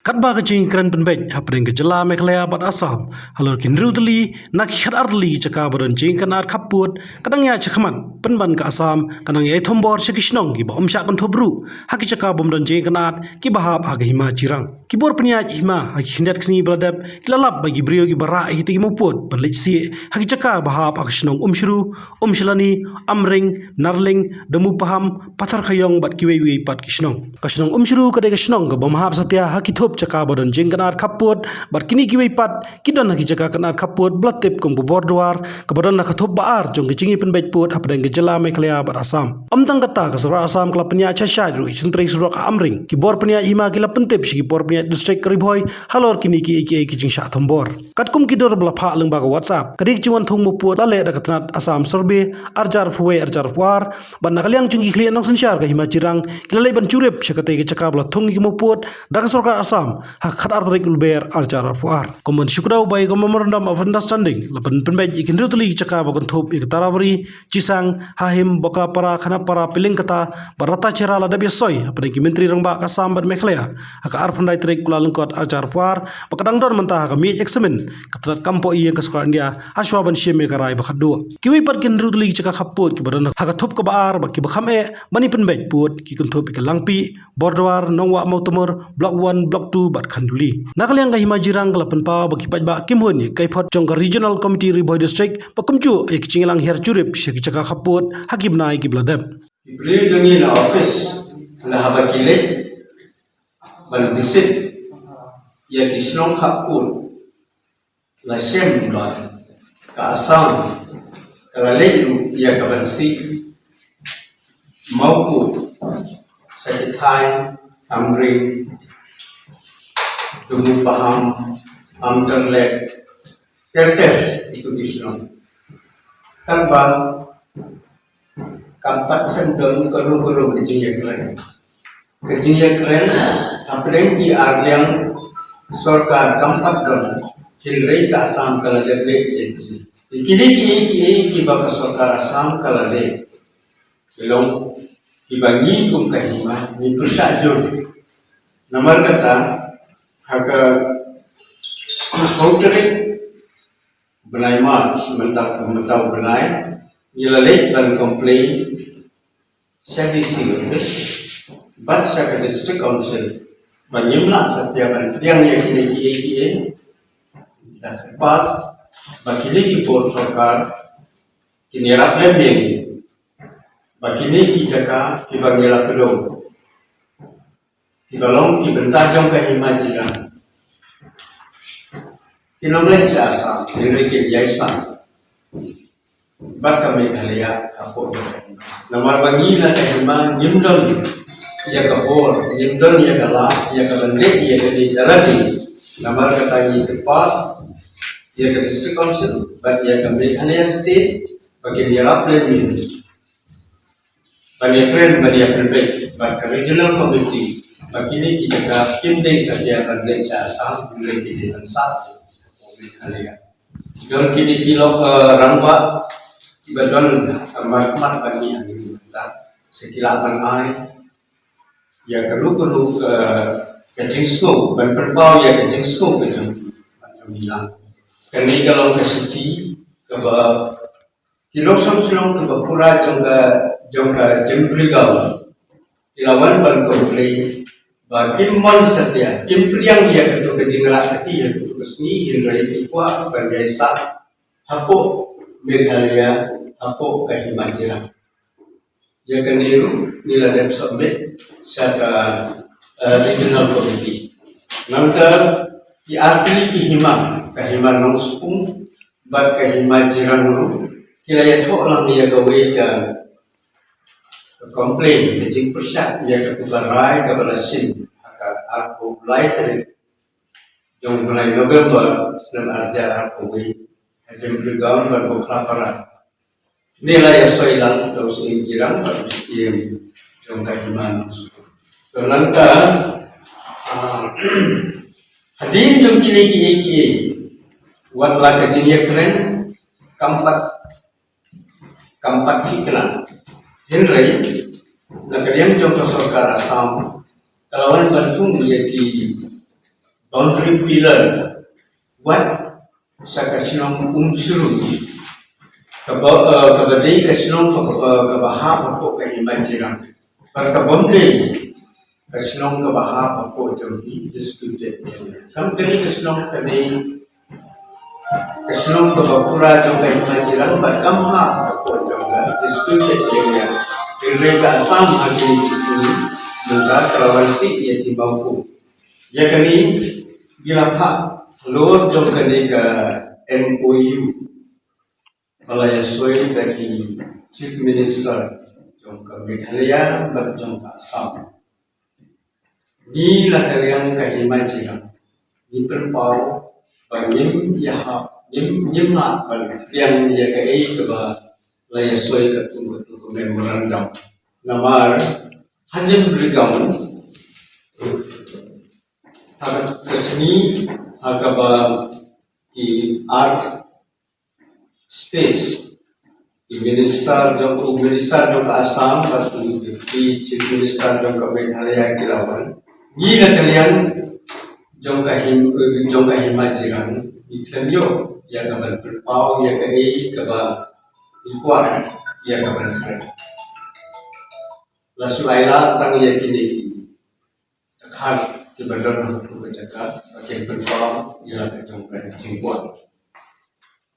Kadba kecing keren penbej hapring kejela meklaya bat asam halor kinru teli nak khar arli caka badan cing kanar kaput kadang ya cakaman penban ka asam kadang ya thombor sekisnong ki ba omsya kan thobru haki caka bom dan cing kanat ki bahap hagi hima cirang kibor penya hima haki hindat kisni baladap kilalap bagi brio ki bara ki tigi muput penlej si haki caka bahap akisnong umshru umshlani amring narling demu paham patar khayong bat kiwewi pat kisnong kasnong umshru kadai kisnong ka bomhap satya haki thop caka badan jing kanar kaput bar kini kiwei pat kidon haki caka kanar kaput blatip kong bordwar kabadan nak thop baar jong kichingi penbej put apdeng gejela meklaya bar asam amtang kata kasura asam kala penya chasha ru ichentri surok amring kibor penya hima kila pentip shi kibor penya district riboy halor kini ki kicing sha thombor katkum kidor bla pha leng ba whatsapp kadik chiwan thong mu put ale da katnat asam surbe arjar fuwe arjar war ban nakaliang chungi khli nong sanshar ka hima cirang kila leiban curep shakate ki caka bla thong ki mu put da kasura asam hak khadar tarik ulber arjar fuar common syukrau by memorandum of understanding lapan penbej ikin rutuli caka bagon thop ik tarawari cisang hahim boka para khana para piling kata barata cera la dabi soy apne ki menteri rangba kasam bad meklaya hak ar pandai tarik kula lengkot arjar fuar bakadang don mentah ka mi examen katrat kampo iya ka sekolah dia aswa ban sheme karai bakhadua kiwi pat kin rutuli caka khaput ki badan hak thop ka baar baki bakhame bani penbej put ki kun thop ik langpi bordwar nongwa mautumur block 1 block 2 bat khanduli nakaliang ga himajirang kalapan pa baki pajba kimhun kai phot jong regional committee riboy district pakumju ek chingelang her churip sheki chaka khaput hakib nai ki bladap Beliau dengan office lah habakile bal visit ya kisnong khaput la shem la ka asam kala leju ya ka bansi maupun sekitai amring demu paham amterlek terter itu kisnong kan bang kampat sendong kelu kecil keren apalagi di arliang sorkar kampat don hilrei ka asam kala jadle kini ki baka sorkar asam kala le belum dibagi kum kahima ni persajur nomor kata haka outrik benai mat mentau benai nilalek dan komplain sedisi but sa district council banyimla setiap yang kini dan empat bakini ki por sarkar kini rakyat ini bakini ki jaka ki bangila kedong ki balong ki bentajong ke himajiran kinomlek jasa diri ki yaisa baka Meghalaya apo namar bangila kahima nyimdon ya kabor nyimdon ya kala ya kalande ya kali daradi namar katangi tepat ya ke district council bagi ya ke Meghalaya state bagi dia raplen min bagi friend bagi ya prefect bagi regional committee bagi ini kita kindai saja bagi asam boleh kita ansat Meghalaya don kini kilo rangba ibadon markman bagi yang kita sekilapan ai ya kalau kecing scope dan perbau ya kecing scope itu bilang kini kalau ke city ke kilo selong ke pura jongga jembrigau ilawan ban komplain bagi mon setia kimpriang ya itu kecing rasaki ya itu kesni hindrai kuat bagi sak hapo Meghalaya apo kahimajiran ya keniru nilai submit sa regional committee nangka di arti kahima nong sepung bat kahimajiran dulu kila ya to lang ya gawe ka complain kecing persat ya ketubarai ka balasin aku laiter yang mulai November sedang arjar aku jembrigau dan kelaparan nilai soilan terus jirang terus yang jongkai iman terlangka hadin jong kini wan laka jinya keren kampat ciklan Henry laka yang jong sarkar asam kalawan bantung yaki boundary pillar what sakasnong unsuru kabadai kasnong kabaha papo kahimajirang perkabomde kasnong kabaha papo jodi disputed company kasnong kadai kasnong kabapura jong kahimajirang berkamha papo jodi disputed area Ireka Assam agini kisini muka trawalsi ya timbangku ya kani gilapha lor jom kani ka MOU Malaya Soil taki Chief Minister jom ka Meghalaya bat jom ka Assam di lakalyang ka Himachal di perpau bangim yaha nim la bal yang ya ka ei ka ba Malaya Soil ka tunggu memorandum namar hanjam brigam agak kesini agak di art stage di minister jong Assam atau di chief minister jong Meghalaya Kilawan ni nakalian jong Himachal iklanyo ya kaban perpau ya kai kaba ikuan ya kaban lasu aila tang ya kini khar di bandar tu kecaka bagian perpau ya jong jingkuan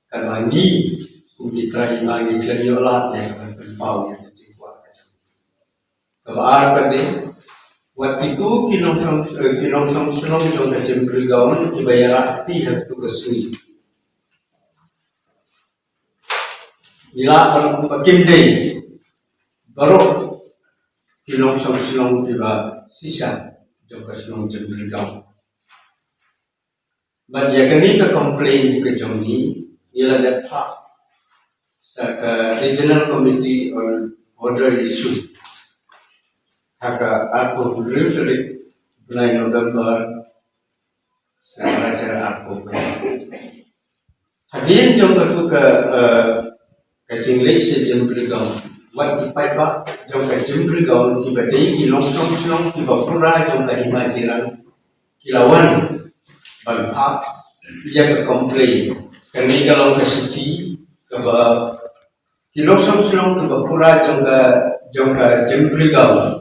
karena ni kita imangi klanyo lah ya kaban perpau ya jingkuan kabar pade waktu itu kinong song jong kecembril gaun dibayar akti harus kesini Nila pakim day baru kilong song tiba sisa jong kaslong jembril gaun. But ya kani ka complain ke jong ni nila jatha sa regional committee on border issue. Haka aku review bulan November sa acara aku. Hadin jong aku ke kacingli si jembril gaun. Wat ipai ba jong ka jembril gaun tiba dei kilong tiba pura jong ka Himachal Kilawan balha dia ke complain kani kalau ke city ke ba kilong tiba pura jong ka jembril gaun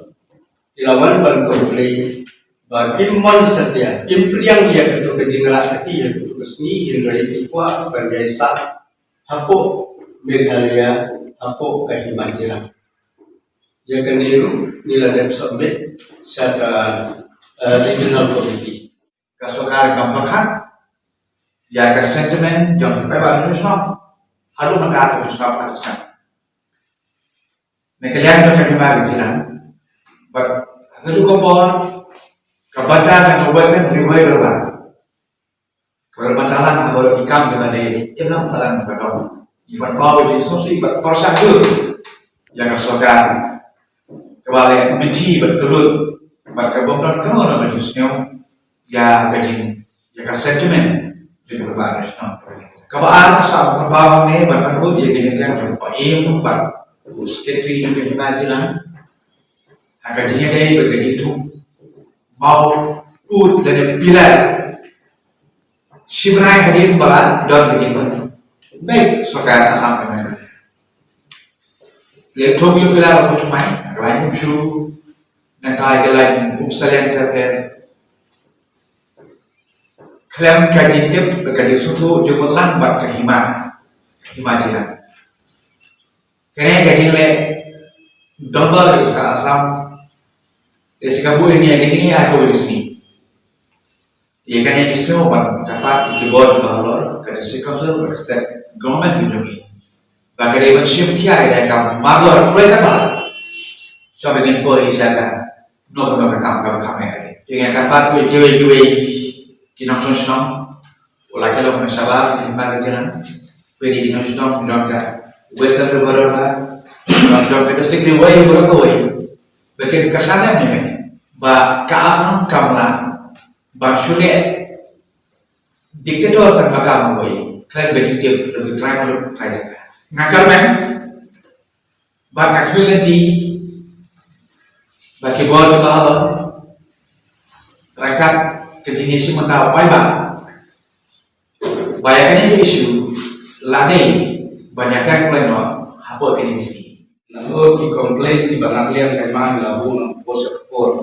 Kilawan bal complain ba kimon satya kimpriang dia ke jingla sati ya ke sni hindrai ikwa sebagai sa hapo Meghalaya apo ka Himachal ya kaniru nila dem submit sa regional committee kasokar kampakhan ya ka sentiment jong pe ba nu sno halu manda ko stop ka sa ne kalian no ka Himachal but halu ko por kabata ka obasan riwai roba kalau matalang kalau dikam dengan ini dia nak salah pada iban bawa di sosial iban persatu yang asalkan kembali benci berkelut berkebun kerana manusia ya kajin ya sentimen juga berbalik kebahagiaan sama kebahagiaan ni berkebun ya kajin kan berpaim ber sekretari juga Himachal kajinya dari begitu mau put dan pilar Shibrai hadir bala don kajin baik sokat Assam kemen le thobio pilar ko chumai lain chu na kai ke lain upsalen karte klem kajin tip kajin sutu jumon lambat ke Himachal kene kajin le double ke Assam esikabu ini kajin ya ko bisi ye kane istimewa ban kapat ikibor balor kada sikosel berkat government bidungi bagare banship kia ida kam magor kuai kapal so begin pori saka no kam kame ade yang kapat ku kiwe kinong song ola kalo masalah himar jalan peri kinong song doka western river la doka itu sikri wai berko wai bagian kesana ni ba ka Assam kamla ba suge diktator terbaga wai kalian begitu lebih tribal kayak ngakar men bak ngakar di bagi bawah bahal rakyat kejini si mata pai ba bayangkan ini isu ladai banyakkan plan apa kini mesti Lalu ki komplain di bangak lian kaiman labu na bos ekor.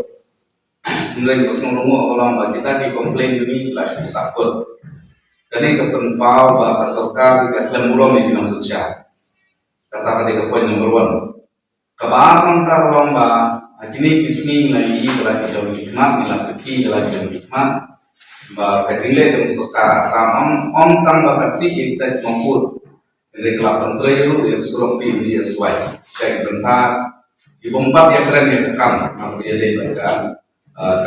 Kemudian pasang rumah orang bagi kita ki komplain ini lah sakut. Kani kepenpau ba kasokar ka lemuro mi dinang sosial. Kata kata poin nomor 1. Kabar tar lomba akini kisni lai bala jom hikmat ila seki ila jom hikmat ba kajile jom sokar asam om tang ba kasi ikta mampur. Jadi kelapan trailu yang suruh pi di aswai. Saya bentar ibompat ya keren ya kekam aku jadi baga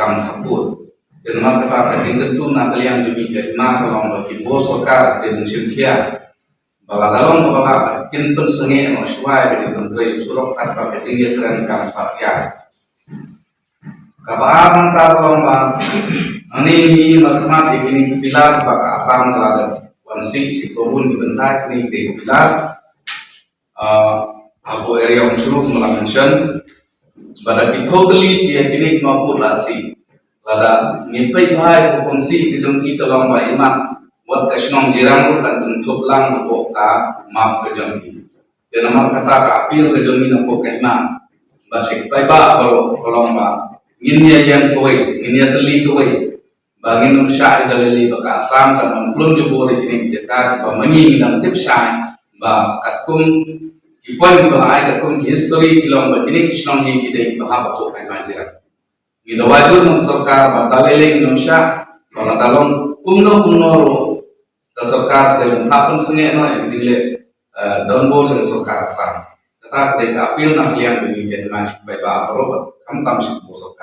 kam kapur dan maka kata tentu nak kalian demi kena kalau bagi bos sokar dan syukia bahwa dalam bahwa kinten sengi no swai bagi menteri suruh tanpa ketinggi keren kam parya kabar antar lomba ini makna ini pilar baka asam terhadap wansi si kebun dibentak ini di pilar Abu area unsur mention pada totally dia kini mampu lasi lada nimpai bahai kongsi di dalam kita lomba iman buat kasnong jirang kan untuk lang apo ka map ke jami dan nama kata ka apil ke jami apo ka iman basik pai ba kalau lomba nginya yang koi nginya teli koi bangin umsya dalili baka asam kan belum jebol kini jeka pamangi nang tipsai ba katkum Ipoin di bawah ayat kum history ilong begini kisnong yang kita bahas betul kan manjiran. Kita wajib mensokar batalele Indonesia kalau talong kumno ro tasokar dalam apun sengit no yang dile donbol yang sokar asam. Kata ketika apil nak liang begini jadi masih baik bah berobat kamu tam sih busuk.